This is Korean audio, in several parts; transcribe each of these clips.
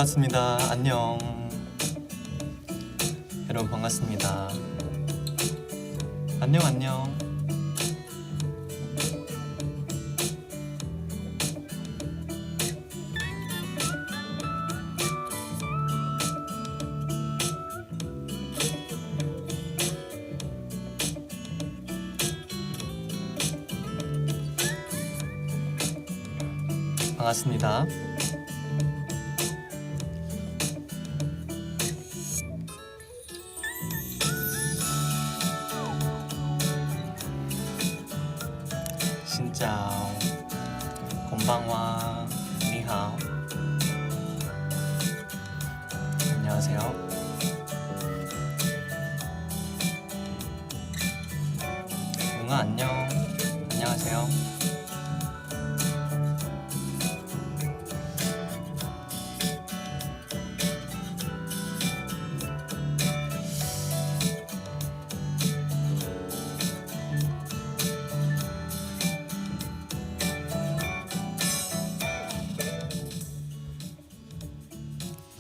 반갑습니다. 안녕. 여러분 반갑습니다. 안녕 안녕. 반갑습니다. 진짜 곤방와 니하오. 안녕하세요. 웅아 안녕. 안녕하세요.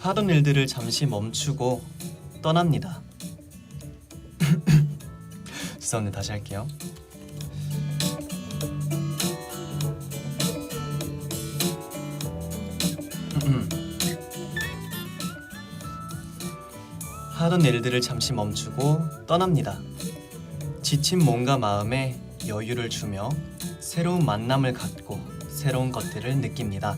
하던 일들을 잠시 멈추고 떠납니다. 죄송합니다. 다시 할게요. 하던 일들을 잠시 멈추고 떠납니다. 지친 몸과 마음에 여유를 주며 새로운 만남을 갖고 새로운 것들을 느낍니다.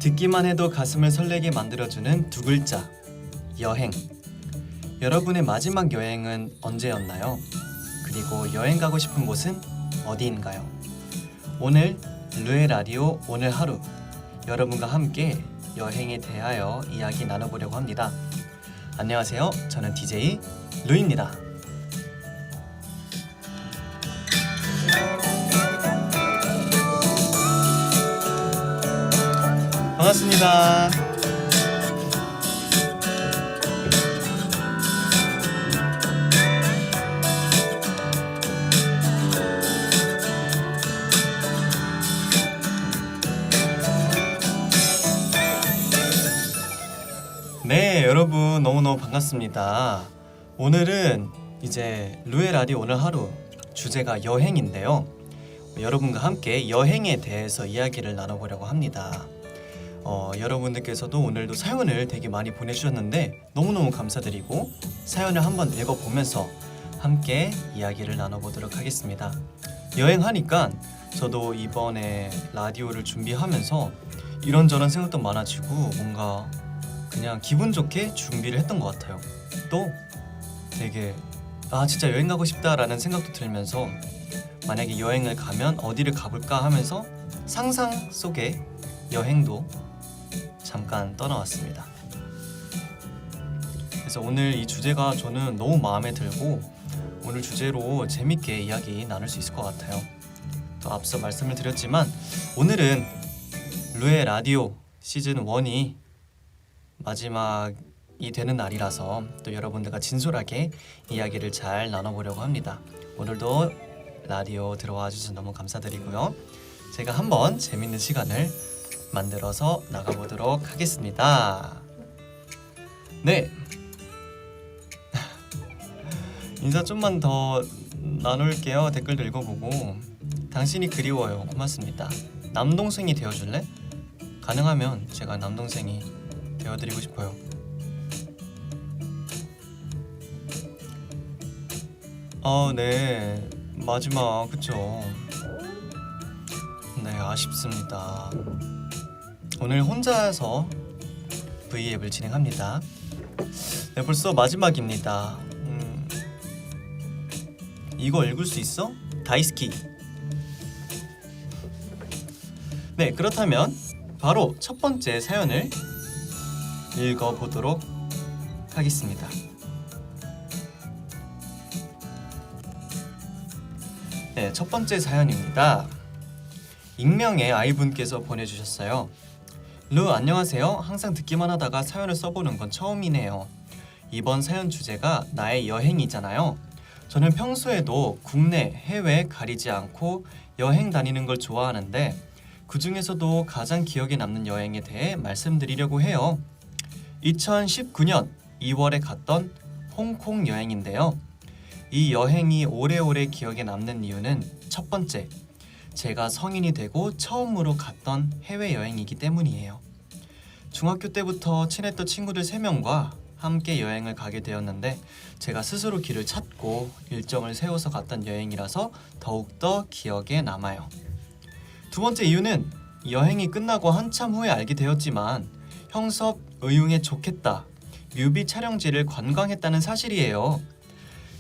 듣기만 해도 가슴을 설레게 만들어주는 두 글자, 여행. 여러분의 마지막 여행은 언제였나요? 그리고 여행 가고 싶은 곳은 어디인가요? 오늘 루의 라디오 오늘 하루 여러분과 함께 여행에 대하여 이야기 나눠보려고 합니다. 안녕하세요. 저는 DJ 루입니다. 반갑습니다. 네, 여러분 너무너무 반갑습니다. 오늘은 이제 루의 라디오 오늘 하루 주제가 여행인데요. 여러분과 함께 여행에 대해서 이야기를 나눠보려고 합니다. 여러분들께서도 오늘도 사연을 되게 많이 보내주셨는데 너무너무 감사드리고 사연을 한번 읽어보면서 함께 이야기를 나눠보도록 하겠습니다. 여행하니까 저도 이번에 라디오를 준비하면서 이런저런 생각도 많아지고 뭔가 그냥 기분 좋게 준비를 했던 것 같아요. 또 되게 진짜 여행 가고 싶다라는 생각도 들면서 만약에 여행을 가면 어디를 가볼까 하면서 상상 속에 여행도 잠깐 떠나왔습니다. 그래서 오늘 이 주제가 저는 너무 마음에 들고 오늘 주제로 재밌게 이야기 나눌 수 있을 것 같아요. 또 앞서 말씀을 드렸지만 오늘은 루의 라디오 시즌 1이 마지막이 되는 날이라서 또 여러분들과 진솔하게 이야기를 잘 나눠보려고 합니다. 오늘도 라디오 들어와 주셔서 너무 감사드리고요. 제가 한번 재밌는 시간을 만들어서 나가보도록 하겠습니다. 네. 인사 좀만 더 나눌게요. 댓글도 읽어보고. 당신이 그리워요. 고맙습니다. 남동생이 되어줄래? 가능하면 제가 남동생이 되어드리고 싶어요. 네. 마지막 그쵸? 네, 아쉽습니다. 오늘 혼자서 V앱을 진행합니다. 네, 벌써 마지막입니다. 이거 읽을 수 있어? 다이스키. 네, 그렇다면 바로 첫 번째 사연을 읽어보도록 하겠습니다. 네, 첫 번째 사연입니다. 익명의 아이분께서 보내주셨어요. 루 안녕하세요. 항상 듣기만 하다가 사연을 써보는 건 처음이네요. 이번 사연 주제가 나의 여행이잖아요. 저는 평소에도 국내, 해외 가리지 않고 여행 다니는 걸 좋아하는데 그 중에서도 가장 기억에 남는 여행에 대해 말씀드리려고 해요. 2019년 2월에 갔던 홍콩 여행인데요. 이 여행이 오래오래 기억에 남는 이유는 첫 번째, 제가 성인이 되고 처음으로 갔던 해외여행이기 때문이에요. 중학교 때부터 친했던 친구들 3명과 함께 여행을 가게 되었는데 제가 스스로 길을 찾고 일정을 세워서 갔던 여행이라서 더욱더 기억에 남아요. 두 번째 이유는 여행이 끝나고 한참 후에 알게 되었지만 형섭 의웅에 좋겠다 뮤비 촬영지를 관광했다는 사실이에요.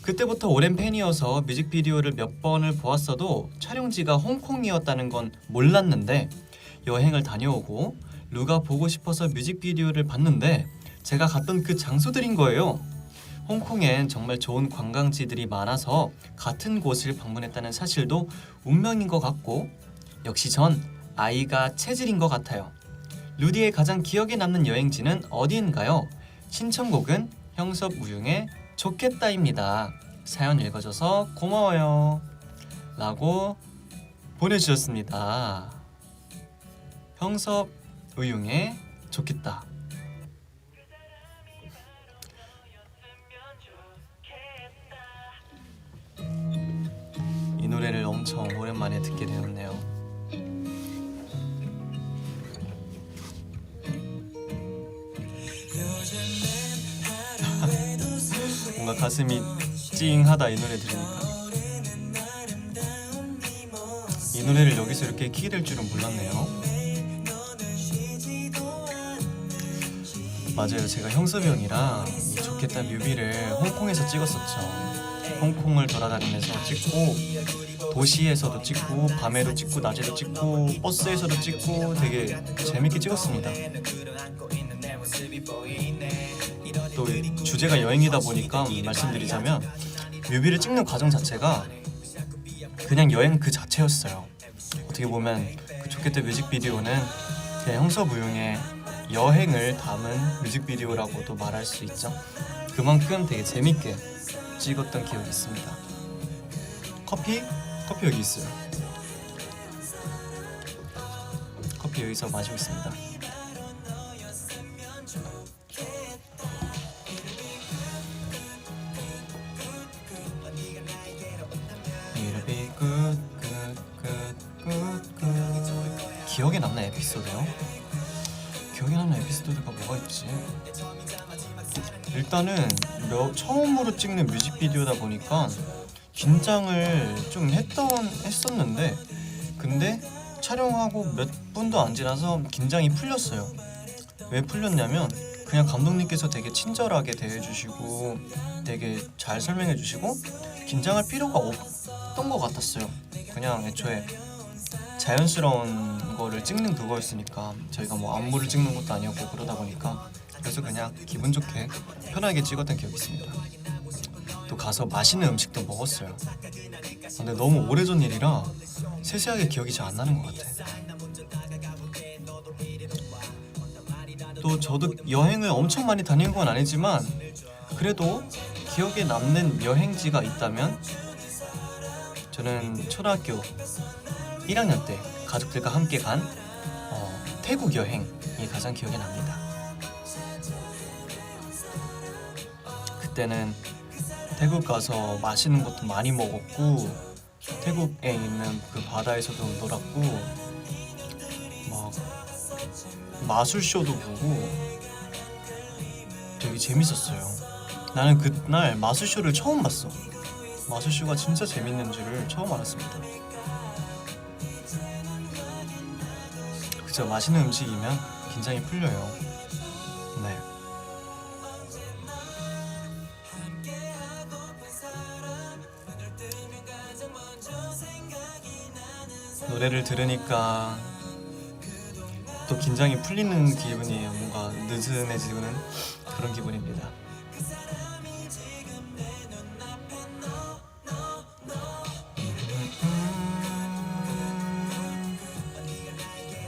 그때부터 오랜 팬이어서 뮤직비디오를 몇 번을 보았어도 촬영지가 홍콩이었다는 건 몰랐는데 여행을 다녀오고 루가 보고 싶어서 뮤직비디오를 봤는데 제가 갔던 그 장소들인 거예요. 홍콩엔 정말 좋은 관광지들이 많아서 같은 곳을 방문했다는 사실도 운명인 것 같고 역시 전 아이가 체질인 것 같아요. 루디의 가장 기억에 남는 여행지는 어디인가요? 신청곡은 형섭 우융의 좋겠다입니다. 사연 읽어줘서 고마워요 라고 보내주셨습니다. 형섭 우융의 좋겠다. 이 노래를 엄청 오랜만에 듣게 되었네요. 뭔가 가슴이 찡하다 이 노래 들으니까. 이 노래를 여기서 이렇게 키게 될 줄은 몰랐네요. 맞아요, 제가 형섭이 형이랑 이 좋겠다 뮤비를 홍콩에서 찍었었죠. 홍콩을 돌아다니면서 찍고 도시에서도 찍고 밤에도 찍고 낮에도 찍고 버스에서도 찍고 되게 재밌게 찍었습니다. 또 주제가 여행이다 보니까 말씀드리자면 뮤비를 찍는 과정 자체가 그냥 여행 그 자체였어요. 어떻게 보면 그 좋겠다 뮤직비디오는 그냥 형섭 우융의 여행을 담은 뮤직비디오라고도 말할 수 있죠. 그만큼 되게 재밌게 찍었던 기억이 있습니다. 커피 여기 있어요. 커피 여기서 마시고 있습니다. 기억에 남는 에피소드요? 기억에 남는 에피소드가 뭐가 있지? 일단은 처음으로 찍는 뮤직비디오다 보니까 긴장을 좀 했었는데 근데 촬영하고 몇 분도 안 지나서 긴장이 풀렸어요. 왜 풀렸냐면 그냥 감독님께서 되게 친절하게 대해주시고 되게 잘 설명해주시고 긴장할 필요가 없던 것 같았어요. 그냥 애초에 자연스러운 거를 찍는 그거였으니까 저희가 뭐 안무를 찍는 것도 아니었고 그러다 보니까 그래서 그냥 기분 좋게 편하게 찍었던 기억이 있습니다. 또 가서 맛있는 음식도 먹었어요. 근데 너무 오래전 일이라 세세하게 기억이 잘 안 나는 것 같아. 또 저도 여행을 엄청 많이 다닌 건 아니지만 그래도 기억에 남는 여행지가 있다면 저는 초등학교 1학년 때 가족들과 함께 간 태국 여행이 가장 기억에 납니다. 그때는 태국 가서 맛있는 것도 많이 먹었고 태국에 있는 그 바다에서도 놀았고 막 마술쇼도 보고 되게 재밌었어요. 나는 그날 마술쇼를 처음 봤어. 마술쇼가 진짜 재밌는 줄을 처음 알았습니다. 그저 맛있는 음식이면 긴장이 풀려요. 네. 노래를 들으니까 또 긴장이 풀리는 기분이에요. 뭔가 느슨해지는 그런 기분입니다.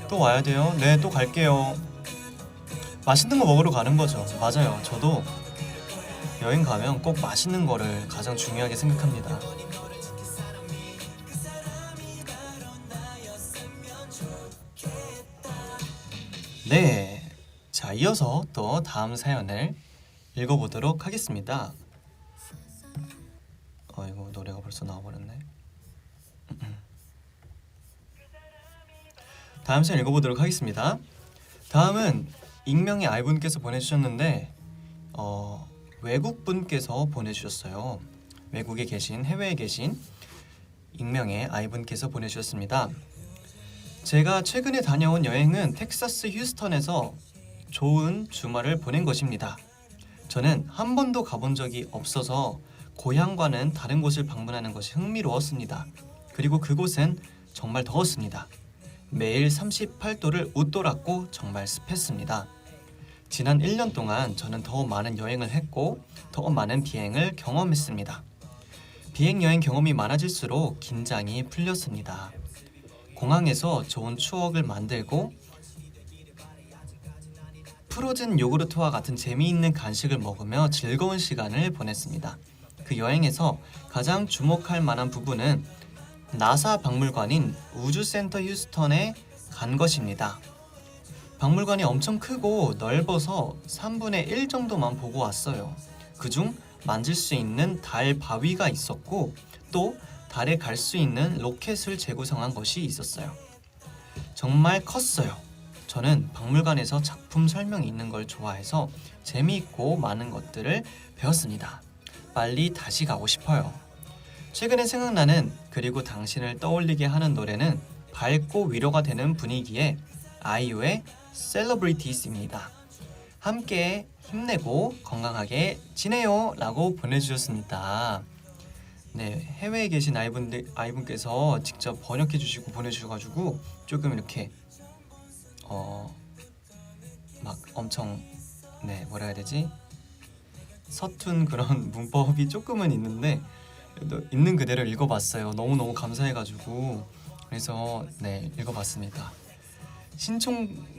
또 와야 돼요? 네, 또 갈게요. 맛있는 거 먹으러 가는 거죠. 맞아요. 저도 여행 가면 꼭 맛있는 거를 가장 중요하게 생각합니다. 네, 자 이어서 또 다음 사연을 읽어보도록 하겠습니다. 이거 노래가 벌써 나와버렸네. 다음 사연 읽어보도록 하겠습니다. 다음은 익명의 아이분께서 보내주셨는데 외국분께서 보내주셨어요. 외국에 계신, 해외에 계신 익명의 아이분께서 보내주셨습니다. 제가 최근에 다녀온 여행은 텍사스 휴스턴에서 좋은 주말을 보낸 것입니다. 저는 한 번도 가본 적이 없어서 고향과는 다른 곳을 방문하는 것이 흥미로웠습니다. 그리고 그곳은 정말 더웠습니다. 매일 38도를 웃돌았고 정말 습했습니다. 지난 1년 동안 저는 더 많은 여행을 했고 더 많은 비행을 경험했습니다. 비행 여행 경험이 많아질수록 긴장이 풀렸습니다. 공항에서 좋은 추억을 만들고 프로즌 요구르트와 같은 재미있는 간식을 먹으며 즐거운 시간을 보냈습니다. 그 여행에서 가장 주목할 만한 부분은 나사 박물관인 우주센터 휴스턴에 간 것입니다. 박물관이 엄청 크고 넓어서 3분의 1 정도만 보고 왔어요. 그중 만질 수 있는 달 바위가 있었고 또 달에 갈 수 있는 로켓을 재구성한 것이 있었어요. 정말 컸어요. 저는 박물관에서 작품 설명이 있는 걸 좋아해서 재미있고 많은 것들을 배웠습니다. 빨리 다시 가고 싶어요. 최근에 생각나는 그리고 당신을 떠올리게 하는 노래는 밝고 위로가 되는 분위기의 아이유의 Celebrities입니다. 함께 힘내고 건강하게 지내요 라고 보내주셨습니다. 네, 해외에 계신 아이분께서 직접 번역해 주시고 보내주셔가지고 조금 이렇게 막 엄청 뭐라 해야 되지? 서툰 그런 문법이 조금은 있는데 있는 그대로 읽어봤어요. 너무너무 감사해가지고 그래서 읽어봤습니다.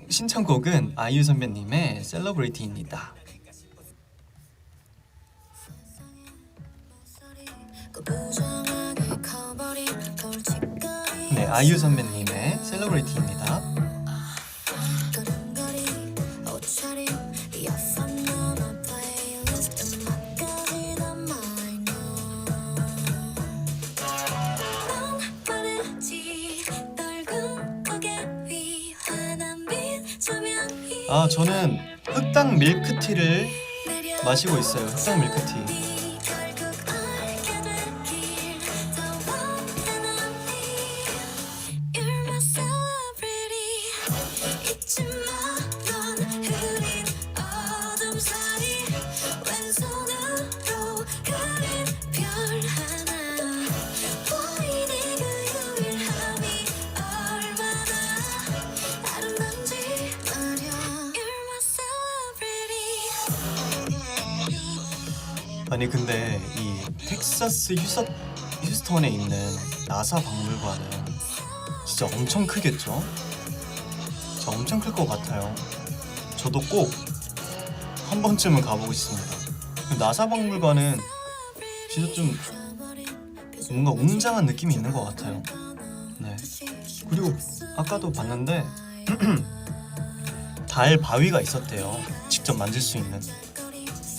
신청곡은 아이유 선배님의 셀러브리티입니다. 네, 아이유 선배님의 셀러브리티입니다. 저는 흑당 밀크티를 마시고 있어요. 흑당 밀크티. 아니 근데 이 텍사스 휴스턴에 있는 나사 박물관은 진짜 엄청 크겠죠? 진짜 엄청 클 것 같아요. 저도 꼭 한 번쯤은 가보고 싶습니다. 나사 박물관은 진짜 좀 뭔가 웅장한 느낌이 있는 것 같아요. 네. 그리고 아까도 봤는데 달 바위가 있었대요. 직접 만질 수 있는.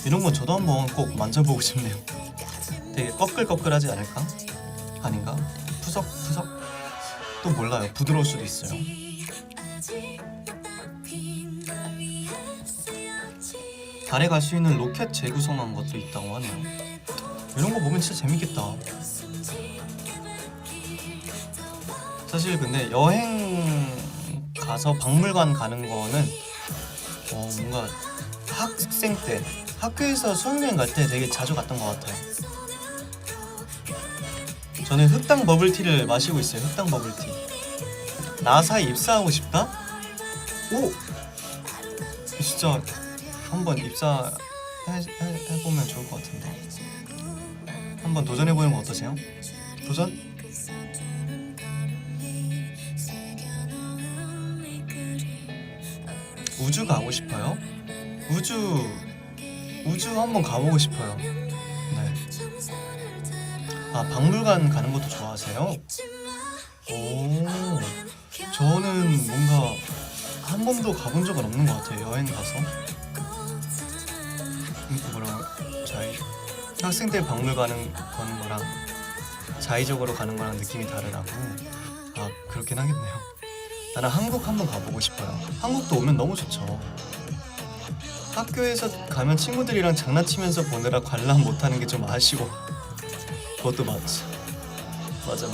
이런 건 저도 한번 꼭 만져보고 싶네요. 되게 꺼끌꺼끌하지 않을까? 아닌가? 푸석푸석? 또 몰라요. 부드러울 수도 있어요. 달에 갈 수 있는 로켓 재구성한 것도 있다고 하네요. 이런 거 보면 진짜 재밌겠다. 사실 근데 여행 가서 박물관 가는 거는 뭔가 학생 때 학교에서 수학여행 갈 때 되게 자주 갔던 것 같아요. 저는 흑당 버블티를 마시고 있어요. 흑당 버블티. 나사에 입사하고 싶다? 오! 진짜 한번 입사해보면 좋을 것 같은데. 한번 도전해보는 거 어떠세요? 도전? 우주 가고 싶어요? 우주 한번 가보고 싶어요. 네. 박물관 가는 것도 좋아하세요? 오, 저는 뭔가 한 번도 가본 적은 없는 것 같아요. 여행 가서 뭐라고 학생 때 박물관 가는 거랑 자의적으로 가는 거랑 느낌이 다르다고. 아 그렇긴 하겠네요. 나는 한국 한번 가보고 싶어요. 한국도 오면 너무 좋죠. 학교에서 가면 친구들이랑 장난치면서 보느라 관람 못하는 게 좀 아쉬워. 그것도 맞지. 맞아.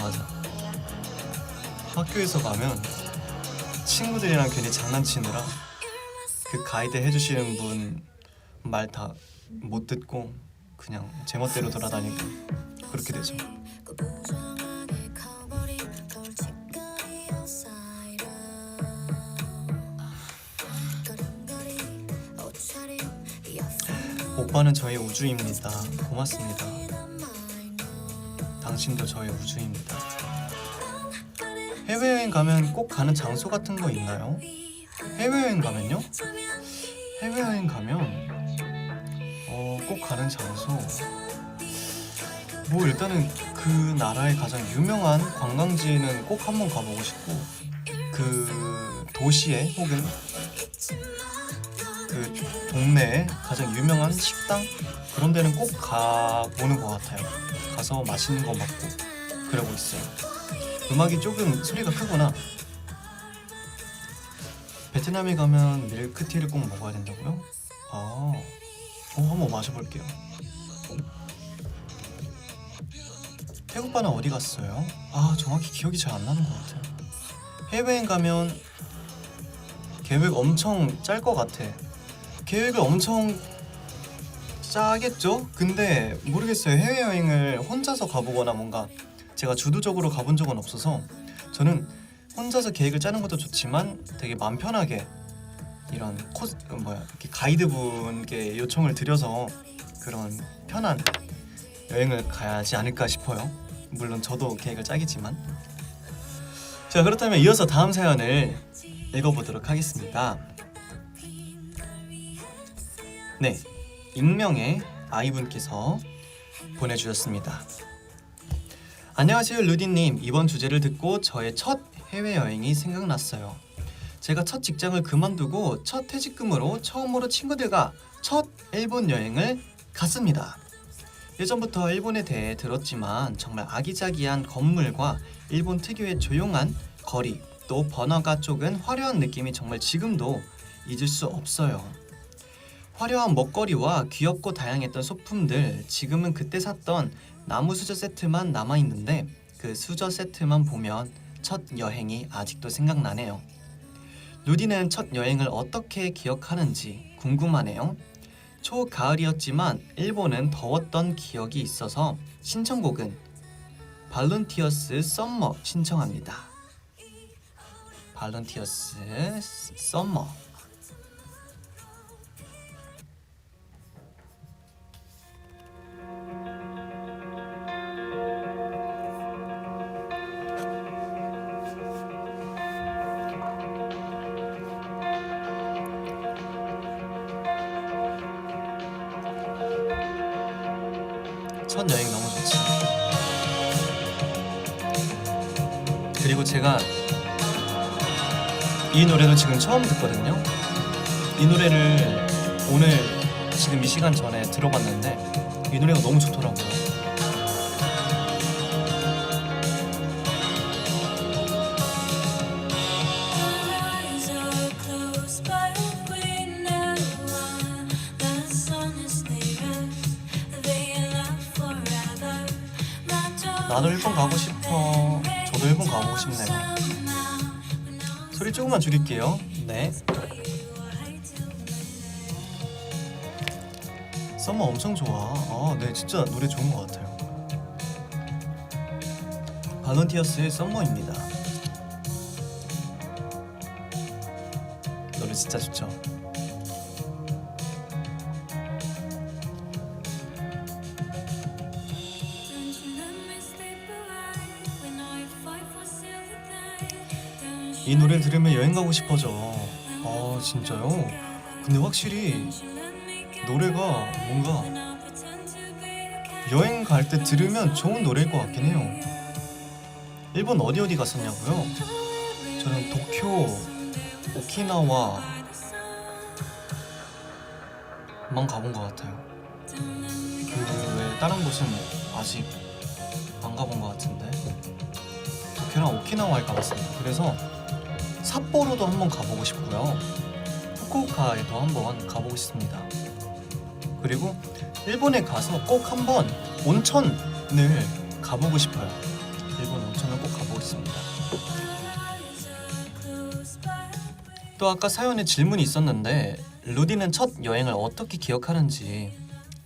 학교에서 가면 친구들이랑 괜히 장난치느라 그 가이드 해주시는 분 말 다 못 듣고 그냥 제멋대로 돌아다니고 그렇게 되죠. 오빠는 저의 우주입니다. 고맙습니다. 당신도 저의 우주입니다. 해외여행 가면 꼭 가는 장소 같은 거 있나요? 해외여행 가면요? 해외여행 가면 꼭 가는 장소 뭐 일단은 그 나라의 가장 유명한 관광지는 꼭 한번 가보고 싶고 그 도시에 혹은 그 동네에 가장 유명한 식당 그런 데는 꼭 가보는 것 같아요. 가서 맛있는 거 먹고 그러고 있어요. 음악이 조금 소리가 크구나. 베트남에 가면 밀크티를 꼭 먹어야 된다고요? 한번 마셔볼게요. 태국바는 어디 갔어요? 정확히 기억이 잘 안 나는 것 같아요. 해외여행 가면 계획 엄청 짤 것 같아. 계획을 엄청 짜겠죠? 근데 모르겠어요. 해외여행을 혼자서 가보거나 뭔가 제가 주도적으로 가본 적은 없어서 저는 혼자서 계획을 짜는 것도 좋지만 되게 마음 편하게 이런 이렇게 가이드분께 요청을 드려서 그런 편한 여행을 가야지 않을까 싶어요. 물론 저도 계획을 짜겠지만. 자, 그렇다면 이어서 다음 사연을 읽어보도록 하겠습니다. 네, 익명의 아이분께서 보내주셨습니다. 안녕하세요 루디님. 이번 주제를 듣고 저의 첫 해외여행이 생각났어요. 제가 첫 직장을 그만두고 첫 퇴직금으로 처음으로 친구들과 첫 일본 여행을 갔습니다. 예전부터 일본에 대해 들었지만 정말 아기자기한 건물과 일본 특유의 조용한 거리, 또 번화가 쪽은 화려한 느낌이 정말 지금도 잊을 수 없어요. 화려한 먹거리와 귀엽고 다양했던 소품들, 지금은 그때 샀던 나무 수저 세트만 남아있는데 그 수저 세트만 보면 첫 여행이 아직도 생각나네요. 루디는 첫 여행을 어떻게 기억하는지 궁금하네요. 초가을이었지만 일본은 더웠던 기억이 있어서 신청곡은 발룬티어스 썸머 신청합니다. 발룬티어스 썸머. 첫 여행 너무 좋지. 그리고 제가 이 노래도 지금 처음 듣거든요. 이 노래를 오늘 지금 이 시간 전에 들어봤는데 이 노래가 너무 좋더라고요. 나도 일본 가고 싶어. 저도 일본 가보고 싶네요. 소리 조금만 줄일게요. 네. 썸머 엄청 좋아. 네, 진짜 노래 좋은 것 같아요. 발론티어스의 썸머입니다. 노래 진짜 좋죠. 이 노래 들으면 여행 가고 싶어져. 진짜요? 근데 확실히 노래가 뭔가 여행 갈 때 들으면 좋은 노래일 것 같긴 해요. 일본 어디 갔었냐고요? 저는 도쿄 오키나와만 가본 것 같아요. 그 외에 다른 곳은 아직 안 가본 것 같은데 걔랑 오키나와에 가봤습니다. 그래서 삿포로도 한번 가보고 싶고요. 후쿠오카에도 한번 가보고 싶습니다. 그리고 일본에 가서 꼭 한번 온천을 가보고 싶어요. 일본 온천을 꼭 가보고 싶습니다. 또 아까 사연에 질문이 있었는데 루디는 첫 여행을 어떻게 기억하는지.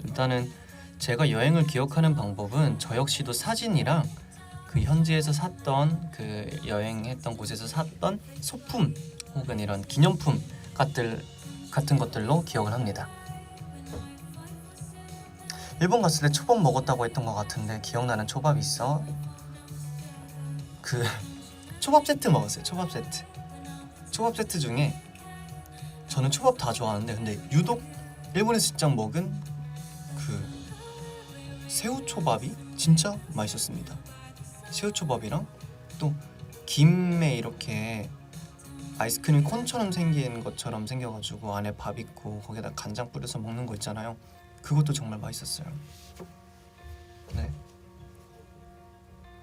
일단은 제가 여행을 기억하는 방법은 저 역시도 사진이랑 그 현지에서 샀던 그 여행했던 곳에서 샀던 소품 혹은 이런 기념품 같은 것들로 기억을 합니다. 일본 갔을 때 초밥 먹었다고 했던 것 같은데 기억나는 초밥이 있어? 그 초밥 세트 먹었어요. 초밥 세트 중에 저는 초밥 다 좋아하는데 근데 유독 일본에서 직접 먹은 그 새우초밥이 진짜 맛있었습니다. 새우초밥이랑 또 김에 이렇게 아이스크림 콘처럼 생긴 것처럼 생겨가지고 안에 밥 있고 거기다 간장 뿌려서 먹는 거 있잖아요. 그것도 정말 맛있었어요. 네,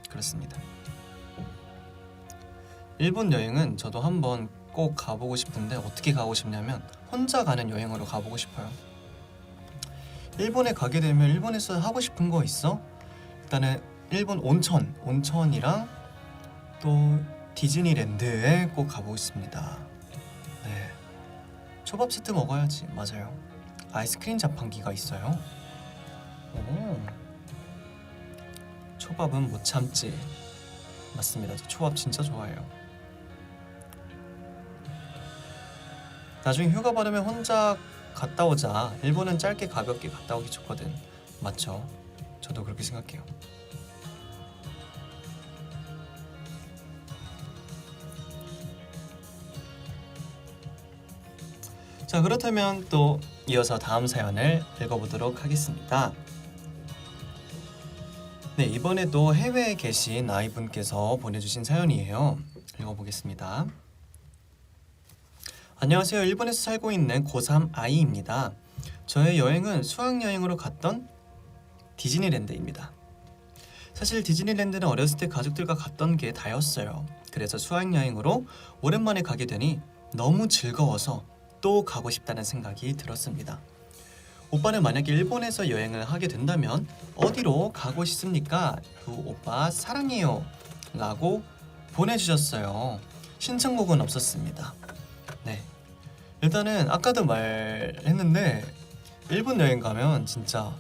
그렇습니다. 일본 여행은 저도 한번 꼭 가보고 싶은데 어떻게 가고 싶냐면 혼자 가는 여행으로 가보고 싶어요. 일본에 가게 되면 일본에서 하고 싶은 거 있어? 일단은 일본 온천이랑 또 디즈니랜드에 꼭 가보고 싶습니다. 네, 초밥 세트 먹어야지. 맞아요. 아이스크림 자판기가 있어요. 오, 초밥은 못 참지. 맞습니다. 저 초밥 진짜 좋아해요. 나중에 휴가 받으면 혼자 갔다 오자. 일본은 짧게 가볍게 갔다 오기 좋거든. 맞죠? 저도 그렇게 생각해요. 자, 그렇다면 또 이어서 다음 사연을 읽어보도록 하겠습니다. 네, 이번에도 해외에 계신 아이분께서 보내주신 사연이에요. 읽어보겠습니다. 안녕하세요. 일본에서 살고 있는 고3 아이입니다. 저의 여행은 수학여행으로 갔던 디즈니랜드입니다. 사실 디즈니랜드는 어렸을 때 가족들과 갔던 게 다였어요. 그래서 수학여행으로 오랜만에 가게 되니 너무 즐거워서 또 가고 싶다는 생각이 들었습니다. 오빠는 만약에 일본에서 여행을 하게 된다면 어디로 가고 싶습니까? 오빠 사랑해요 라고 보내주셨어요. 신청곡은 없었습니다. 네, 일단은 아까도 말했는데 일본 여행 가면 진짜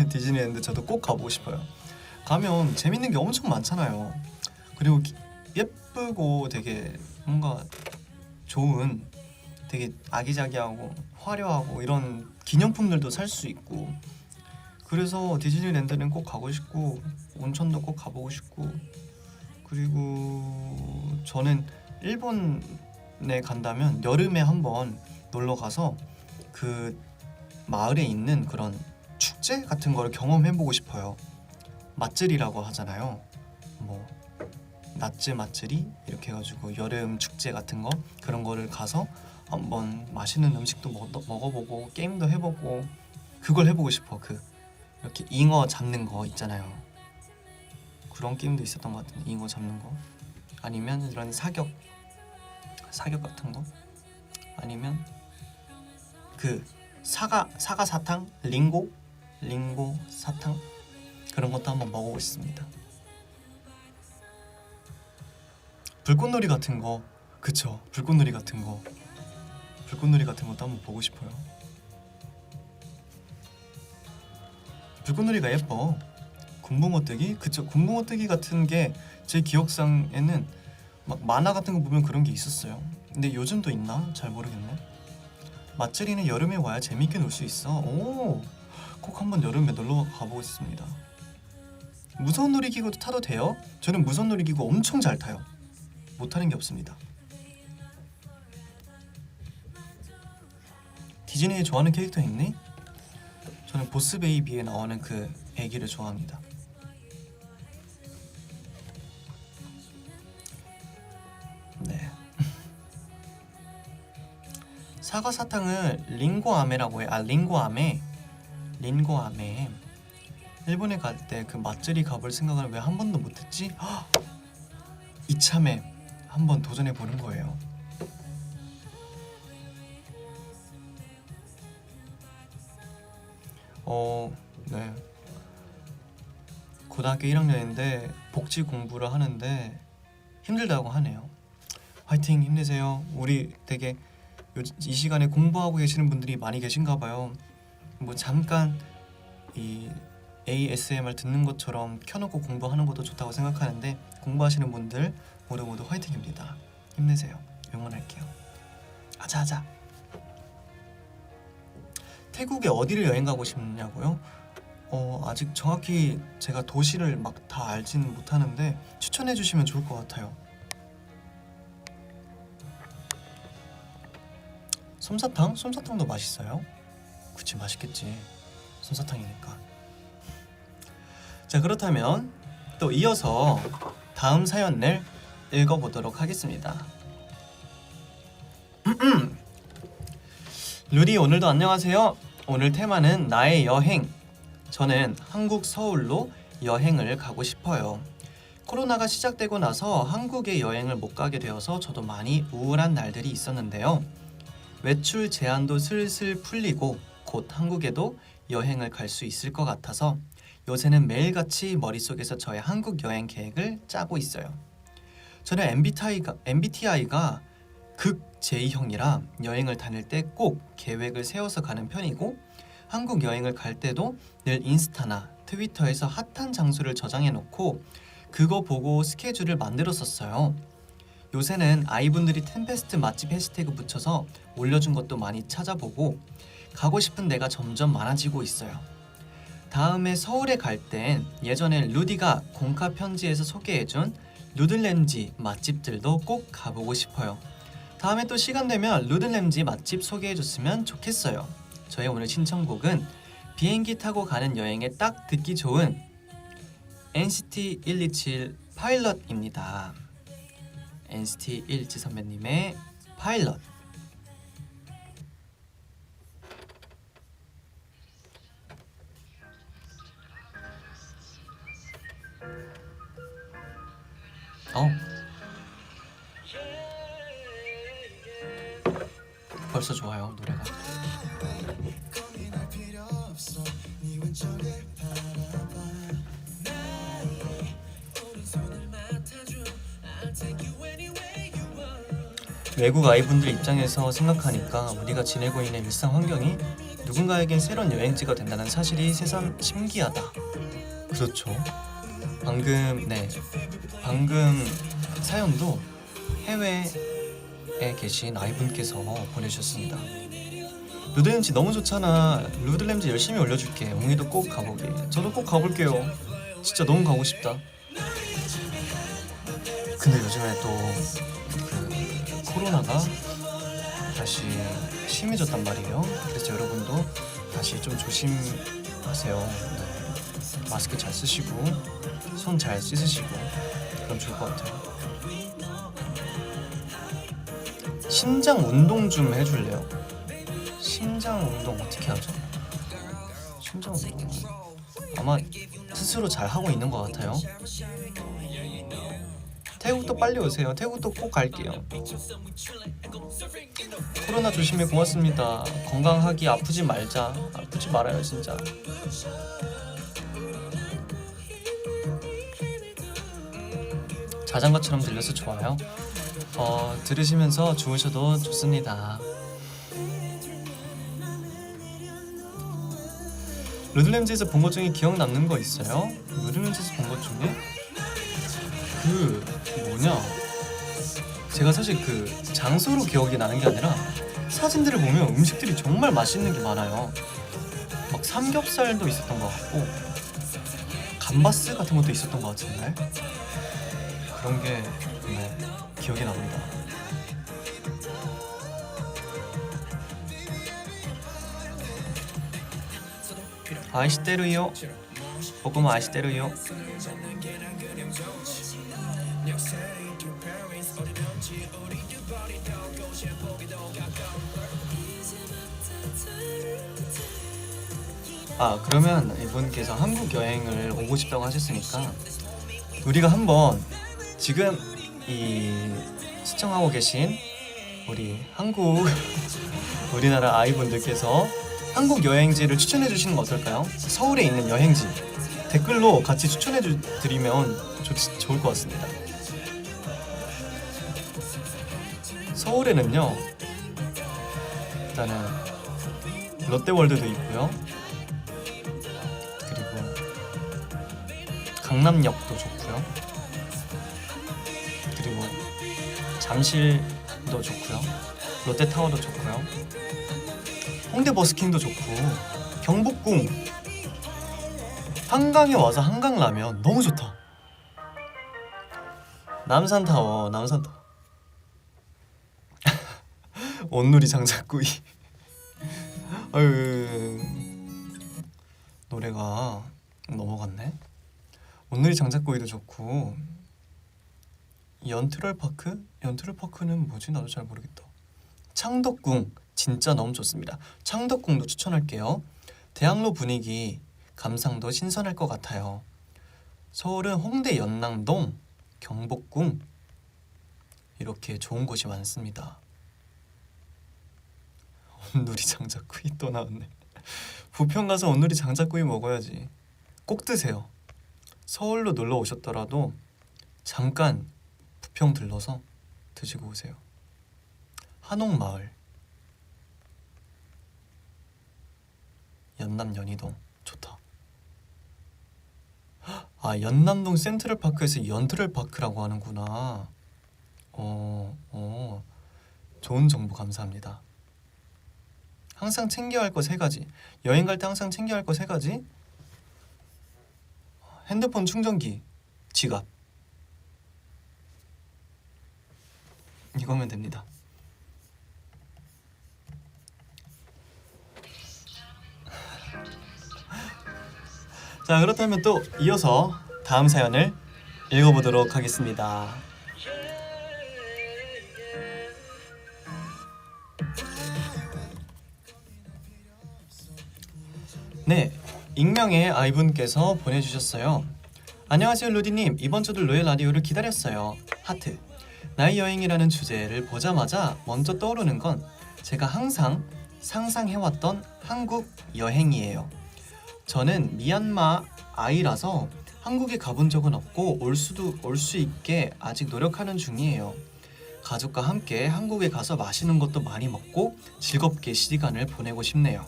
디즈니랜드 저도 꼭 가보고 싶어요. 가면 재밌는 게 엄청 많잖아요. 그리고 예쁘고 되게 뭔가 좋은 되게 아기자기하고 화려하고 이런 기념품들도 살 수 있고 그래서 디즈니랜드는 꼭 가고 싶고 온천도 꼭 가보고 싶고 그리고 저는 일본에 간다면 여름에 한번 놀러 가서 그 마을에 있는 그런 축제 같은 거를 경험해보고 싶어요. 맛들이라고 하잖아요. 뭐 나츠 마츠리 이렇게 해가지고 여름 축제 같은 거 그런 거를 가서 한번 맛있는 음식도 먹어보고 게임도 해보고 그걸 해보고 싶어. 그 이렇게 잉어 잡는 거 있잖아요. 그런 게임도 있었던 것 같은데 잉어 잡는 거 아니면 이런 사격 같은 거 아니면 그 사과 사탕 링고 사탕 그런 것도 한번 먹어보고 싶습니다. 불꽃놀이 같은 거 그쵸 불꽃놀이 같은 것도 한번 보고 싶어요. 불꽃놀이가 예뻐. 군붕어뜨기? 그쵸 군붕어뜨기 같은 게 제 기억상에는 막 만화 같은 거 보면 그런 게 있었어요. 근데 요즘도 있나? 잘 모르겠네. 맛들이는 여름에 와야 재밌게 놀 수 있어. 오, 꼭 한번 여름에 놀러 가보고 싶습니다. 무서운 놀이기구도 타도 돼요? 저는 무서운 놀이기구 엄청 잘 타요. 못하는 게 없습니다. 디즈니에 좋아하는 캐릭터 있니? 저는 보스 베이비에 나오는 그 애기를 좋아합니다. 사과 사탕을 링고아메라고 해. 링고아메. 일본에 갈 때 그 맛들이 가볼 생각을 왜 한 번도 못했지? 이참에 한번 도전해 보는 거예요. 네. 고등학교 1학년인데 복지 공부를 하는데 힘들다고 하네요. 화이팅, 힘내세요. 우리 되게 이 시간에 공부하고 계시는 분들이 많이 계신가 봐요. 뭐 잠깐 이 ASMR 듣는 것처럼 켜놓고 공부하는 것도 좋다고 생각하는데 공부하시는 분들 모두 화이팅입니다. 힘내세요. 응원할게요. 하자. 태국에 어디를 여행 가고 싶냐고요? 아직 정확히 제가 도시를 막 다 알지는 못하는데 추천해 주시면 좋을 것 같아요. 솜사탕? 솜사탕도 맛있어요? 그치, 맛있겠지. 솜사탕이니까. 자, 그렇다면 또 이어서 다음 사연을 읽어보도록 하겠습니다. 루디, 오늘도 안녕하세요. 오늘 테마는 나의 여행. 저는 한국 서울로 여행을 가고 싶어요. 코로나가 시작되고 나서 한국에 여행을 못 가게 되어서 저도 많이 우울한 날들이 있었는데요. 외출 제한도 슬슬 풀리고 곧 한국에도 여행을 갈 수 있을 것 같아서 요새는 매일같이 머릿속에서 저의 한국 여행 계획을 짜고 있어요. 저는 MBTI가 극 J형이라 여행을 다닐 때 꼭 계획을 세워서 가는 편이고 한국 여행을 갈 때도 늘 인스타나 트위터에서 핫한 장소를 저장해 놓고 그거 보고 스케줄을 만들었었어요. 요새는 아이분들이 템페스트 맛집 해시태그 붙여서 올려준 것도 많이 찾아보고 가고 싶은 데가 점점 많아지고 있어요. 다음에 서울에 갈 땐 예전에 루디가 공카 편지에서 소개해준 누들램지 맛집들도 꼭 가보고 싶어요. 다음에 또 시간 되면 누들램지 맛집 소개해줬으면 좋겠어요. 저의 오늘 신청곡은 비행기 타고 가는 여행에 딱 듣기 좋은 NCT 127 파일럿입니다. NCT 127 선배님의 파일럿. 벌써 좋아요, 노래가. 외국 아이분들 입장에서 생각하니까 우리가 지내고 있는 일상 환경이 누군가에겐 새로운 여행지가 된다는 사실이 새삼 신기하다. 그렇죠. 방금 사연도 해외에 계신 아이분께서 보내주셨습니다. 누들램지 너무 좋잖아. 누들램지 열심히 올려줄게. 웅이도 꼭 가보게. 저도 꼭 가볼게요. 진짜 너무 가고 싶다. 근데 요즘에 또 그 코로나가 다시 심해졌단 말이에요. 그래서 여러분도 다시 좀 조심하세요. 네. 마스크 잘 쓰시고 손 잘 씻으시고 그럼 좋을 것 같아요. 심장 운동 좀 해줄래요? 심장 운동 어떻게 하죠? 심장 운동 아마 스스로 잘 하고 있는 것 같아요. 태국도 빨리 오세요. 태국도 꼭 갈게요. 코로나 조심해. 고맙습니다. 건강하기, 아프지 말자. 아프지 말아요 진짜. 자장가처럼 들려서 좋아요. 들으시면서 주무셔도 좋습니다. 루들램지에서 본 것 중에 기억 남는 거 있어요? 루들램지에서 본 것 중에? 제가 사실 그 장소로 기억이 나는 게 아니라 사진들을 보면 음식들이 정말 맛있는 게 많아요. 막 삼겹살도 있었던 것 같고 감바스 같은 것도 있었던 것 같은데 그런 게 기억이 납니다. 아이시테루요. 보고모 아이시테루요. 아, 그러면 이분께서 한국 여행을 오고 싶다고 하셨으니까 우리가 한번 지금 이 시청하고 계신 우리 한국 우리나라 아이분들께서 한국 여행지를 추천해 주시는 거 어떨까요? 서울에 있는 여행지 댓글로 같이 추천해 드리면 좋을 것 같습니다. 서울에는요, 일단은 롯데월드도 있고요, 그리고 강남역도 좋고요, 그리고 잠실도 좋고요, 롯데타워도 좋고요, 홍대 버스킹도 좋고, 경복궁, 한강에 와서 한강라면 너무 좋다. 남산타워 온누리 장작구이. 아유, 노래가 넘어갔네. 온누리 장작구이도 좋고, 연트럴파크는 뭐지? 나도 잘 모르겠다. 창덕궁 진짜 너무 좋습니다. 창덕궁도 추천할게요. 대학로 분위기 감상도 신선할 것 같아요. 서울은 홍대 연남동, 경복궁 이렇게 좋은 곳이 많습니다. 온누리 장작구이 또 나왔네. 부평 가서 온누리 장작구이 먹어야지. 꼭 드세요. 서울로 놀러 오셨더라도 잠깐 부평 들러서 드시고 오세요. 한옥마을, 연남 연희동 좋다. 아, 연남동 센트럴파크에서 연트럴파크라고 하는구나. 좋은 정보 감사합니다. 항상 챙겨야 할 거 3가지. 여행 갈 때 항상 챙겨야 할 거 3가지. 핸드폰 충전기, 지갑. 이거면 됩니다. 자, 그렇다면 또 이어서 다음 사연을 읽어보도록 하겠습니다. 네, 익명의 아이분께서 보내주셨어요. 안녕하세요 루디님, 이번 주도 로엘 라디오를 기다렸어요. 하트. 나의 여행이라는 주제를 보자마자 먼저 떠오르는 건 제가 항상 상상해왔던 한국 여행이에요. 저는 미얀마 아이라서 한국에 가본 적은 없고 올 수 있게 아직 노력하는 중이에요. 가족과 함께 한국에 가서 맛있는 것도 많이 먹고 즐겁게 시간을 보내고 싶네요.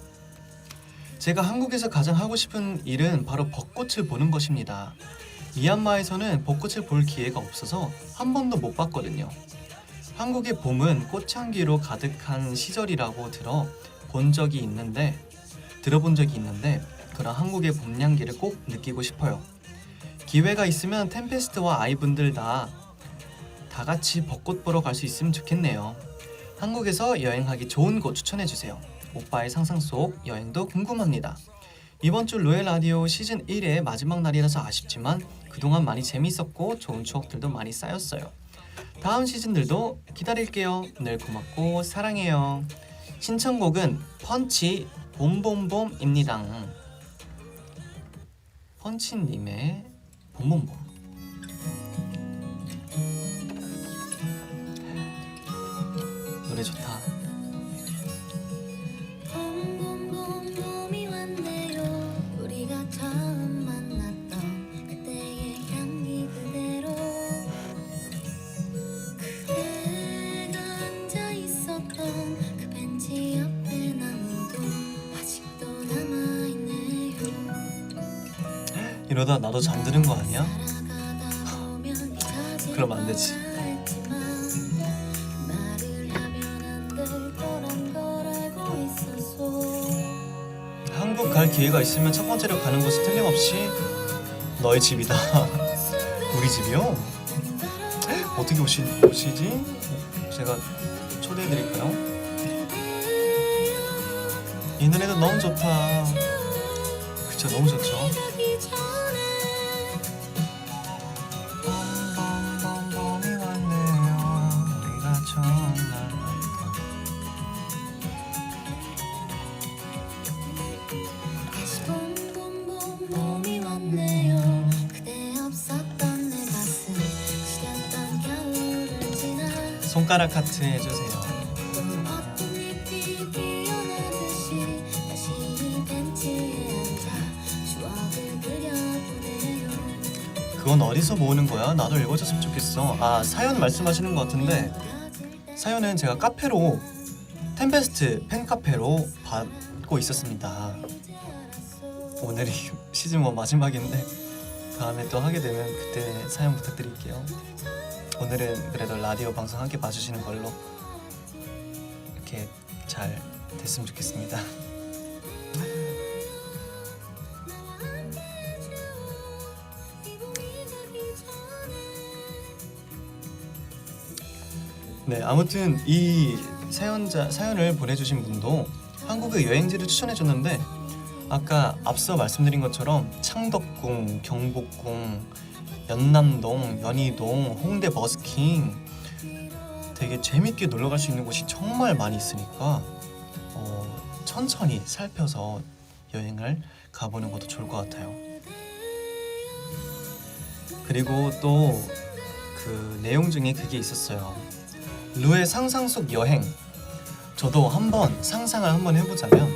제가 한국에서 가장 하고 싶은 일은 바로 벚꽃을 보는 것입니다. 미얀마에서는 벚꽃을 볼 기회가 없어서 한 번도 못 봤거든요. 한국의 봄은 꽃향기로 가득한 시절이라고 들어본 적이 있는데 그런 한국의 봄 향기를 꼭 느끼고 싶어요. 기회가 있으면 템페스트와 아이분들 다 같이 벚꽃 보러 갈 수 있으면 좋겠네요. 한국에서 여행하기 좋은 곳 추천해주세요. 오빠의 상상 속 여행도 궁금합니다. 이번 주 로엘 라디오 시즌 1의 마지막 날이라서 아쉽지만 그동안 많이 재밌었고 좋은 추억들도 많이 쌓였어요. 다음 시즌들도 기다릴게요. 늘 고맙고 사랑해요. 신청곡은 펀치 봄봄봄입니다. 펀치님의 봄봄봄. 노래 좋다. 이러다 나도 잠드는 거 아니야? 그럼 안 되지. 한국 갈 기회가 있으면 첫 번째로 가는 곳은 틀림없이 너의 집이다. 우리 집이요? 어떻게 오시지? 제가 초대해드릴까요? 이 노래도 너무 좋다. 그쵸, 너무 좋죠. 손가락 하트 해주세요. 그건 어디서 모으는 거야? 나도 읽어줬으면 좋겠어. 아, 사연 말씀하시는 것 같은데 사연은 제가 카페로 템페스트 팬카페로 받고 있었습니다. 오늘이 시즌 1 마지막인데 다음에 또 하게 되면 그때 사연 부탁드릴게요. 오늘은 그래도 라디오 방송 함께 봐주시는 걸로 이렇게 잘 됐으면 좋겠습니다. 네, 아무튼 이 사연을 보내주신 분도 한국의 여행지를 추천해줬는데 아까 앞서 말씀드린 것처럼 창덕궁, 경복궁, 연남동, 연희동, 홍대 버스킹 되게 재밌게 놀러갈 수 있는 곳이 정말 많이 있으니까 천천히 살펴서 여행을 가보는 것도 좋을 것 같아요. 그리고 또 그 내용 중에 그게 있었어요. 루의 상상 속 여행. 저도 한번 상상을 한번 해보자면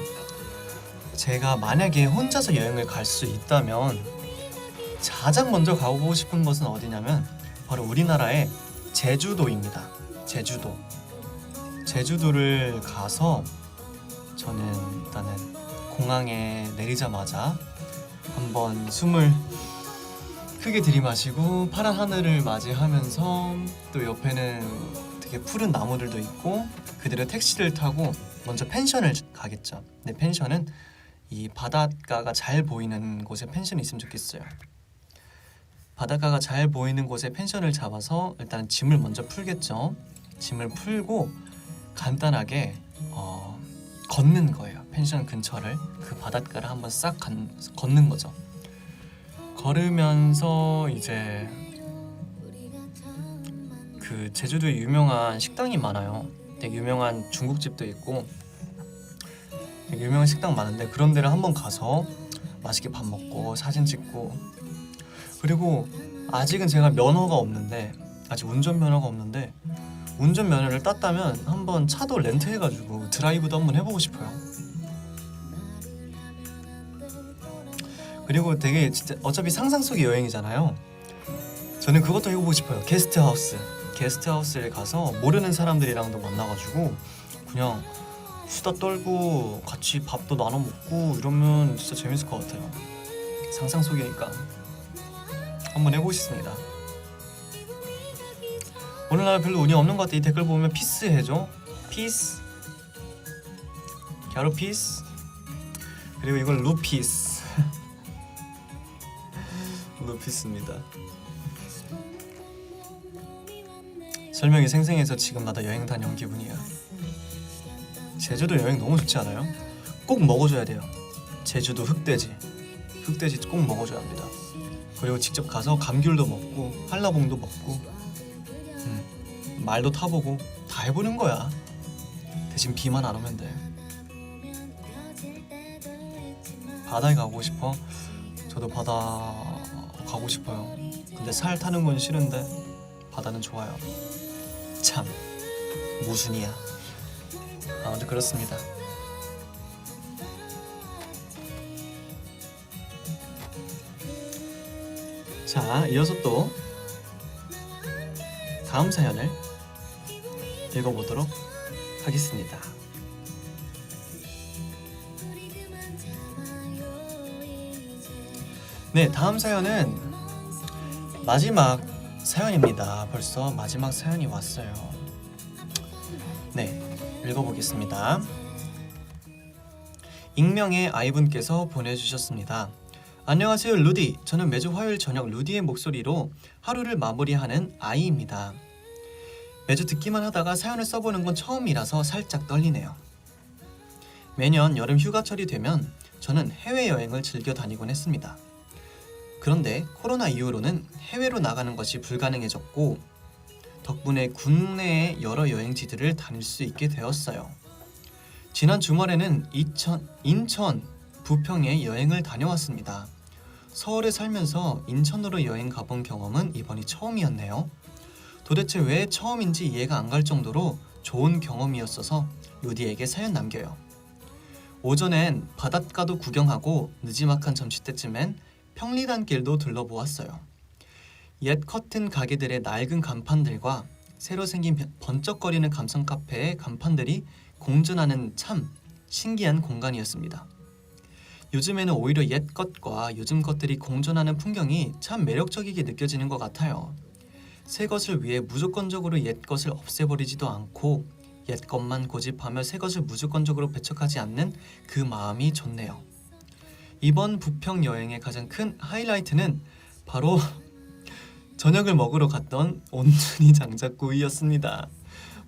제가 만약에 혼자서 여행을 갈 수 있다면 가장 먼저 가보고 싶은 곳은 어디냐면 바로 우리나라의 제주도입니다. 제주도를 가서 저는 일단은 공항에 내리자마자 한번 숨을 크게 들이마시고 파란 하늘을 맞이하면서 또 옆에는 되게 푸른 나무들도 있고 그대로 택시를 타고 먼저 펜션을 가겠죠. 근데 펜션은 이 바닷가가 잘 보이는 곳에 펜션이 있으면 좋겠어요. 바닷가가 잘 보이는 곳에 펜션을 잡아서 일단 짐을 먼저 풀겠죠. 짐을 풀고 간단하게 걷는 거예요. 펜션 근처를 그 바닷가를 한번 싹 걷는 거죠. 걸으면서 이제 그 제주도에 유명한 식당이 많아요. 되게 유명한 중국집도 있고 되게 유명한 식당 많은데 그런 데를 한번 가서 맛있게 밥 먹고 사진 찍고 그리고 아직은 제가 아직 운전면허가 없는데 운전면허를 땄다면 한번 차도 렌트해가지고 드라이브도 한번 해보고 싶어요. 그리고 되게 진짜 어차피 상상 속의 여행이잖아요. 저는 그것도 해보고 싶어요. 게스트하우스에 가서 모르는 사람들이랑도 만나가지고 그냥 수다 떨고 같이 밥도 나눠 먹고 이러면 진짜 재밌을 것 같아요. 상상 속이니까 한번 해보고 싶습니다. 오늘날 별로 운이 없는 것 같아. 이 댓글 보면 피스 해줘. 피스 갸루 피스. 그리고 이건 루피스. 루피스입니다. 설명이 생생해서 지금 나도 여행 다녀온 기분이야. 제주도 여행 너무 좋지 않아요? 꼭 먹어줘야 돼요. 제주도 흑돼지 꼭 먹어줘야 합니다. 그리고 직접 가서 감귤도 먹고 한라봉도 먹고 말도 타보고 다 해보는 거야. 대신 비만 안 오면 돼. 바다에 가고 싶어? 저도 바다 가고 싶어요. 근데 살 타는 건 싫은데 바다는 좋아요. 참 무순이야. 아무튼 그렇습니다. 자, 이어서 또 다음 사연을 읽어보도록 하겠습니다. 네, 다음 사연은 마지막 사연입니다. 벌써 마지막 사연이 왔어요. 네, 읽어보겠습니다. 익명의 아이분께서 보내주셨습니다. 안녕하세요, 루디. 저는 매주 화요일 저녁 루디의 목소리로 하루를 마무리하는 아이입니다. 매주 듣기만 하다가 사연을 써보는 건 처음이라서 살짝 떨리네요. 매년 여름 휴가철이 되면 저는 해외여행을 즐겨 다니곤 했습니다. 그런데 코로나 이후로는 해외로 나가는 것이 불가능해졌고 덕분에 국내의 여러 여행지들을 다닐 수 있게 되었어요. 지난 주말에는 인천, 부평에 여행을 다녀왔습니다. 서울에 살면서 인천으로 여행 가본 경험은 이번이 처음이었네요. 도대체 왜 처음인지 이해가 안 갈 정도로 좋은 경험이었어서 루디에게 사연 남겨요. 오전엔 바닷가도 구경하고 느지막한 점심때쯤엔 평리단길도 둘러보았어요. 옛 커튼 가게들의 낡은 간판들과 새로 생긴 번쩍거리는 감성 카페의 간판들이 공존하는 참 신기한 공간이었습니다. 요즘에는 오히려 옛 것과 요즘 것들이 공존하는 풍경이 참 매력적이게 느껴지는 것 같아요. 새 것을 위해 무조건적으로 옛 것을 없애버리지도 않고 옛 것만 고집하며 새 것을 무조건적으로 배척하지 않는 그 마음이 좋네요. 이번 부평 여행의 가장 큰 하이라이트는 바로 저녁을 먹으러 갔던 온누리 장작구이였습니다.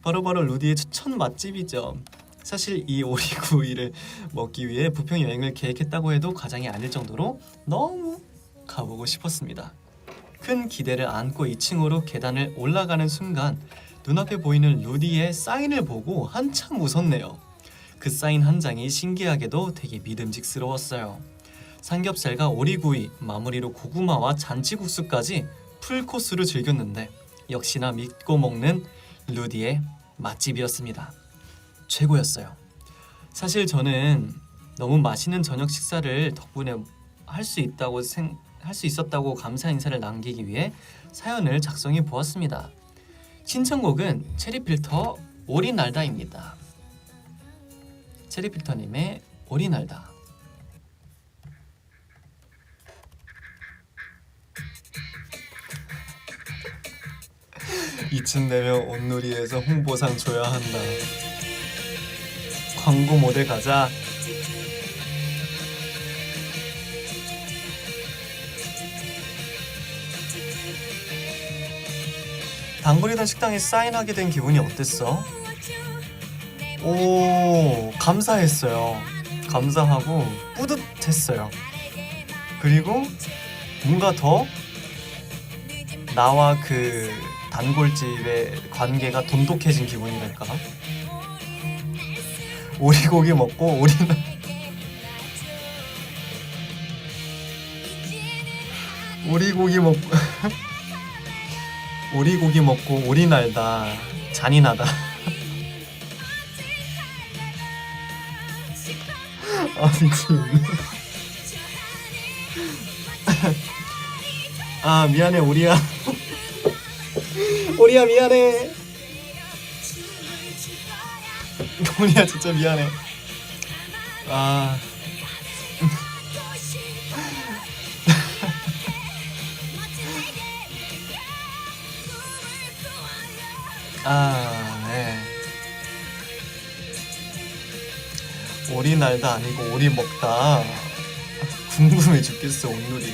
바로 루디의 추천 맛집이죠. 사실 이 오리구이를 먹기 위해 부평 여행을 계획했다고 해도 과장이 아닐 정도로 너무 가보고 싶었습니다. 큰 기대를 안고 2층으로 계단을 올라가는 순간 눈앞에 보이는 루디의 사인을 보고 한참 웃었네요. 그 사인 한 장이 신기하게도 되게 믿음직스러웠어요. 삼겹살과 오리구이, 마무리로 고구마와 잔치국수까지 풀코스로 즐겼는데 역시나 믿고 먹는 루디의 맛집이었습니다. 최고였어요. 사실 저는 너무 맛있는 저녁 식사를 덕분에 할 수 있었다고 감사 인사를 남기기 위해 사연을 작성해 보았습니다. 신청곡은 체리필터 오리날다입니다. 체리필터님의 오리날다. 이쯤 되면 온누리에서 홍보상 줘야 한다. 광고 모델 가자. 단골이던 식당에 사인하게 된 기분이 어땠어? 오, 감사했어요. 감사하고 뿌듯했어요. 그리고 뭔가 더 나와 그 단골집의 관계가 돈독해진 기분이랄까? 오리고기 먹고 오리고기 먹고 오리고기 먹고 오리날다. 잔인하다. 아 미치겠네. 아 미안해 오리야. 오리야 미안해. 오리야 진짜 미안해. 아 네. 오리 날다 아니고 오리 먹다. 궁금해 죽겠어 온누리.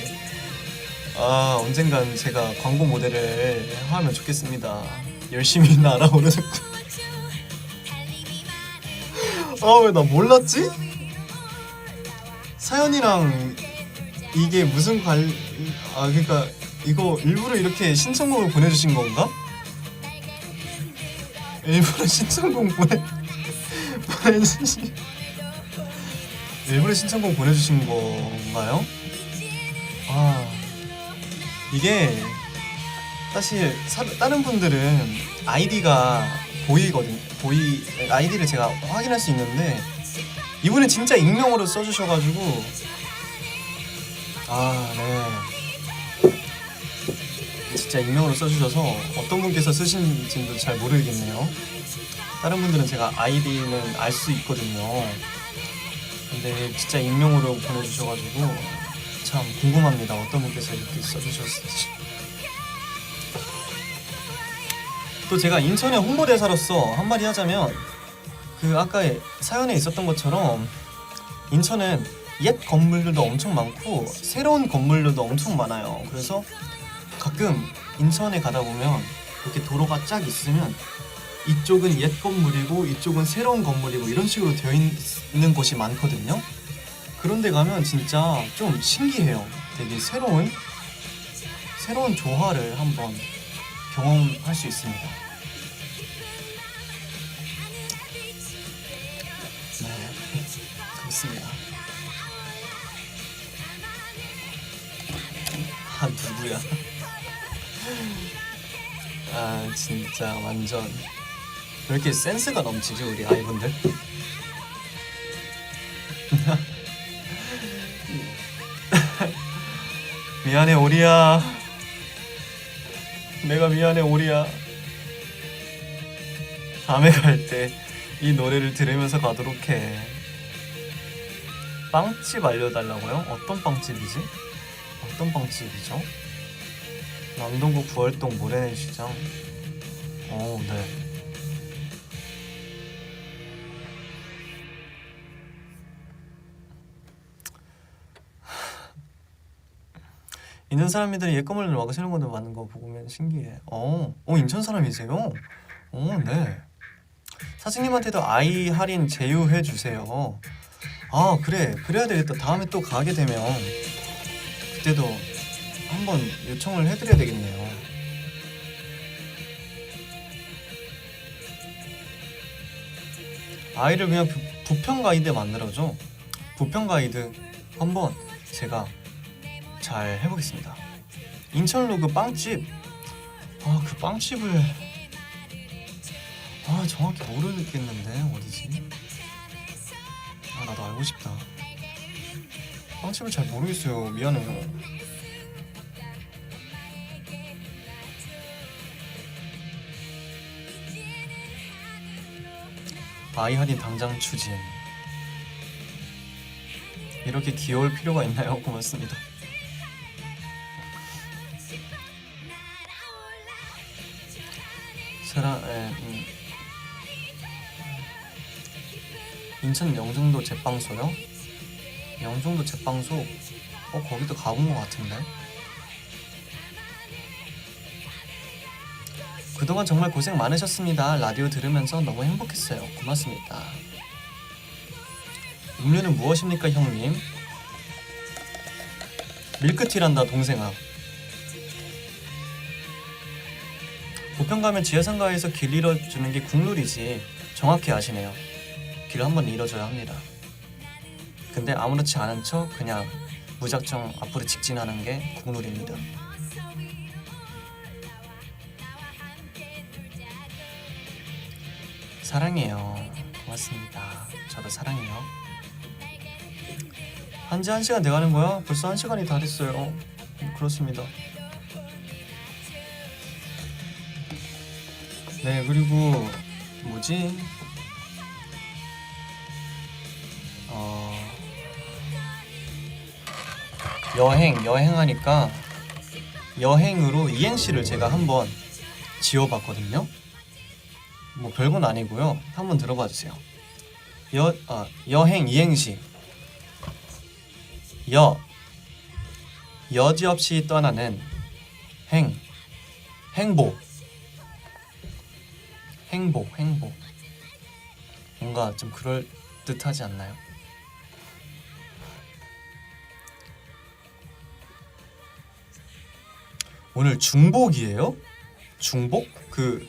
아 언젠간 제가 광고 모델을 하면 좋겠습니다. 열심히 날아오르는. 아 왜 나 몰랐지? 사연이랑 이게 무슨 그러니까 이거 일부러 이렇게 신청곡을 보내주신 건가? 일부러 신청곡 보내주신 일부러 신청곡 보내주신 건가요? 아 이게 사실 다른 분들은 아이디가 아이디를 제가 확인할 수 있는데 이분은 진짜 익명으로 써주셔가지고 진짜 익명으로 써주셔서 어떤 분께서 쓰신지도 잘 모르겠네요. 다른 분들은 제가 아이디는 알 수 있거든요. 근데 진짜 익명으로 보내주셔가지고 참 궁금합니다. 어떤 분께서 이렇게 써주셨을지. 또 제가 인천의 홍보대사로서 한마디 하자면 그 아까 사연에 있었던 것처럼 인천은 옛 건물들도 엄청 많고 새로운 건물들도 엄청 많아요. 그래서 가끔 인천에 가다 보면 이렇게 도로가 쫙 있으면 이쪽은 옛 건물이고 이쪽은 새로운 건물이고 이런 식으로 되어 있는 곳이 많거든요. 그런 데 가면 진짜 좀 신기해요. 되게 새로운 조화를 한번 경험할 수 있습니다. 네, 그렇습니다. 누구야? 아 진짜 완전 왜 이렇게 센스가 넘치지 우리 아이분들? 미안해 오리야. 내가 미안해 오리야. 다음에 갈 때 이 노래를 들으면서 가도록 해. 빵집 알려달라고요? 어떤 빵집이지? 어떤 빵집이죠? 남동구 구월동 모래내시장. 네. 있는 사람들이 예꺼물을 막으시는 분들 많은 거 보면 신기해. 인천 사람이세요? 네. 사장님한테도 아이 할인 제휴해 주세요. 아 그래 그래야 되겠다. 다음에 또 가게 되면 그때도 한번 요청을 해드려야 되겠네요. 아이를 그냥 부평 가이드 만들어줘. 부평 가이드 한번 제가 잘 해보겠습니다. 인천로 그 빵집 그 빵집을 정확히 모르겠는데 어디지? 나도 알고 싶다. 빵집을 잘 모르겠어요. 미안해요. 아이 할인 당장 추진. 이렇게 귀여울 필요가 있나요? 고맙습니다. 인천 영종도 제빵소요? 영종도 제빵소? 거기도 가본 것 같은데? 그동안 정말 고생 많으셨습니다. 라디오 들으면서 너무 행복했어요. 고맙습니다. 음료는 무엇입니까 형님? 밀크티란다 동생아. 부평 가면 지하상가에서 길 잃어주는 게 국룰이지. 정확히 아시네요. 길 한번 잃어줘야 합니다. 근데 아무렇지 않은 척 그냥 무작정 앞으로 직진하는 게 국룰입니다. 사랑해요. 고맙습니다. 저도 사랑해요. 한지 1시간 돼가는 거야? 벌써 1시간이 다 됐어요. 그렇습니다. 네 그리고 뭐지? 여행하니까 여행으로 이행시를 제가 한번 지어봤거든요. 뭐 별건 아니고요. 한번 들어봐 주세요. 여행 이행시. 여지없이 떠나는 행복. 뭔가 좀 그럴 듯하지 않나요? 오늘 중복이에요? 중복? 그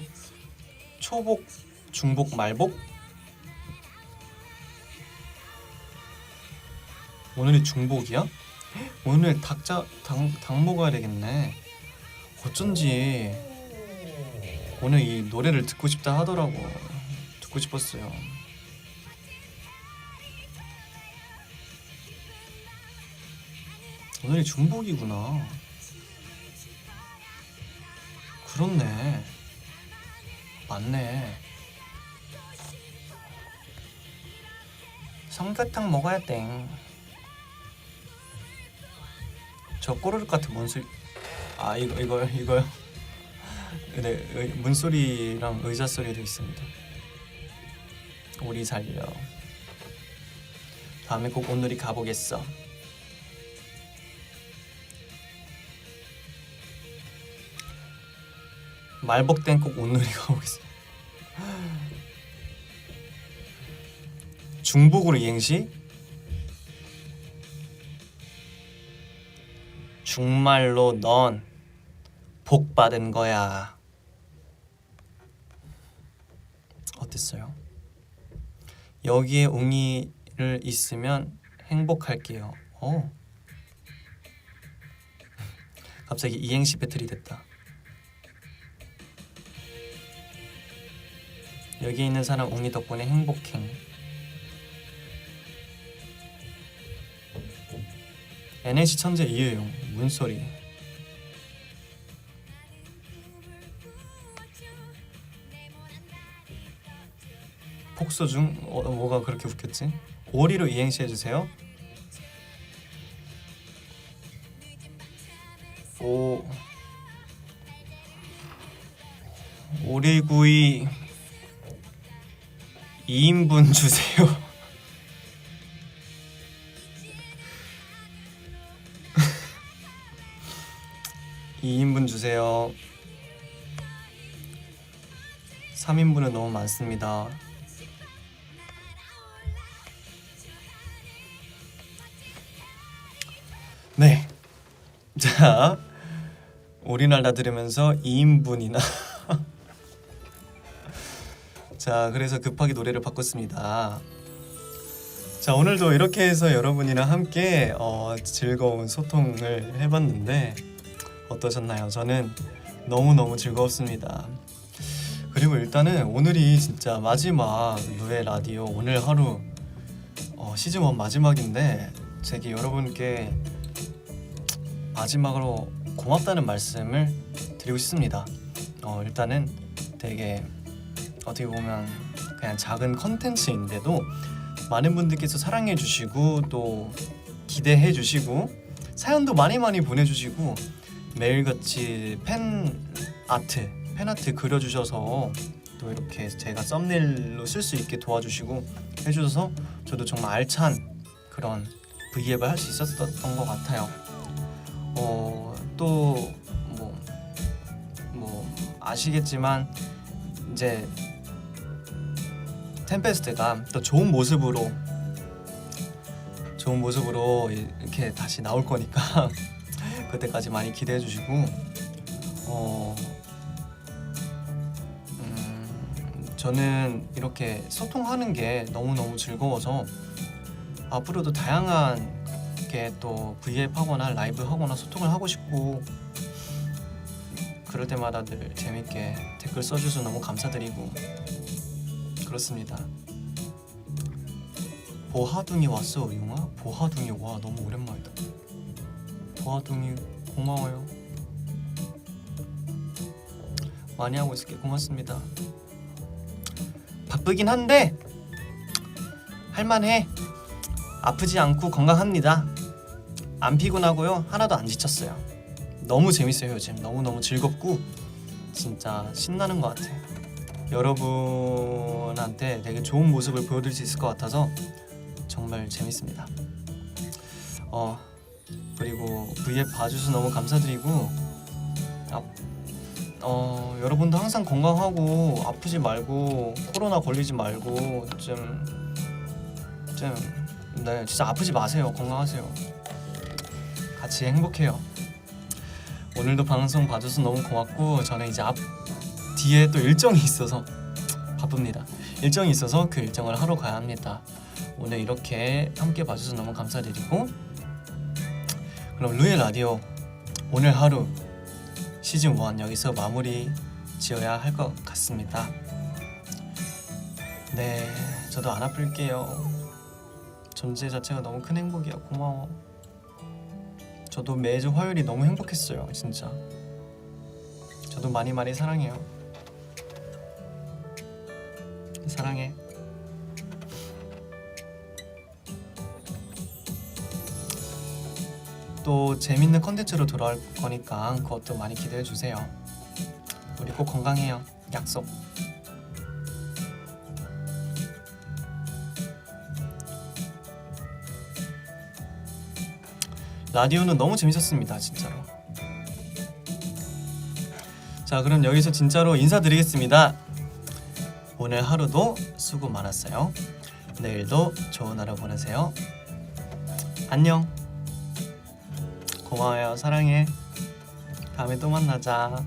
초복, 중복, 말복? 오늘이 중복이야? 오늘 닭 먹어야 되겠네. 어쩐지 오늘 이 노래를 듣고 싶다 하더라고. 듣고 싶었어요. 오늘이 중복이구나. 그렇네. 맞네. 삼계탕 먹어야 땡. 저 꼬르륵 같은 문소리. 이거요. 네, 문소리랑 의자 소리도 있습니다. 우리 살려. 다음에 꼭 온누리 가보겠어. 말복 땐 꼭 온누리 가보겠어. 중복으로 이행시? 정말로 넌 복 받은 거야. 어땠어요? 여기에 웅이를 있으면 행복할게요. 갑자기 이행시 배틀이 됐다. 여기 있는 사람 웅이 덕분에 행복행. NNC 천재 이유용 문소리. 폭소 중 뭐가 그렇게 웃겼지? 오리로 이행시 해주세요. 오리구이 2인분 주세요. (2인분) 주세요. 3인분은 너무 많습니다. 네, 자 오리날라 들으면서 2인분이나 자, 그래서 급하게 노래를 바꿨습니다. 자, 오늘도 이렇게 해서 여러분이랑 함께 즐거운 소통을 해봤는데 어떠셨나요? 저는 너무너무 즐거웠습니다. 그리고 일단은 오늘이 진짜 마지막 루에 라디오 오늘 하루 시즌 1 마지막인데 제게 여러분께 마지막으로 고맙다는 말씀을 드리고 싶습니다. 일단은 되게 어떻게 보면 그냥 작은 컨텐츠인데도 많은 분들께서 사랑해 주시고 또 기대해 주시고 사연도 많이 보내주시고 매일같이 팬아트 그려주셔서 또 이렇게 제가 썸네일로 쓸 수 있게 도와주시고 해주셔서 저도 정말 알찬 그런 V앱을 할 수 있었던 것 같아요. 또 아시겠지만 이제 템페스트가 또 좋은 모습으로 이렇게 다시 나올 거니까 그때까지 많이 기대해 주시고 저는 이렇게 소통하는 게 너무너무 즐거워서 앞으로도 다양한 게 또 V앱 하거나 라이브 하거나 소통을 하고 싶고 그럴 때마다 늘 재밌게 댓글 써주셔서 너무 감사드리고 그렇습니다. 보하둥이 왔어 용아? 보하둥이 와 너무 오랜만이다. 보하둥이 고마워요. 많이 하고 있을게. 고맙습니다. 바쁘긴 한데 할만해. 아프지 않고 건강합니다. 안 피곤하고요. 하나도 안 지쳤어요. 너무 재밌어요. 요즘 너무너무 즐겁고 진짜 신나는 것 같아. 여러분한테 되게 좋은 모습을 보여드릴 수 있을 것 같아서 정말 재밌습니다. 그리고 V앱 봐주셔서 너무 감사드리고 여러분도 항상 건강하고 아프지 말고 코로나 걸리지 말고 네, 진짜 아프지 마세요. 건강하세요. 같이 행복해요. 오늘도 방송 봐줘서 너무 고맙고 저는 이제 뒤에 또 일정이 있어서 바쁩니다. 일정이 있어서 그 일정을 하러 가야 합니다. 오늘 이렇게 함께 봐줘서 너무 감사드리고 그럼 루의 라디오 오늘 하루 시즌 1 여기서 마무리 지어야 할 것 같습니다. 네, 저도 안 아플게요. 존재 자체가 너무 큰 행복이야. 고마워. 저도 매주 화요일이 너무 행복했어요. 진짜 저도 많이 사랑해요. 사랑해. 또 재밌는 컨텐츠로 돌아올 거니까 그것도 많이 기대해 주세요. 우리 꼭 건강해요. 약속. 라디오는 너무 재밌었습니다. 진짜로. 자, 그럼 여기서 진짜로 인사드리겠습니다. 오늘 하루도 수고 많았어요. 내일도 좋은 하루 보내세요. 안녕. 고마워요. 사랑해. 다음에 또 만나자.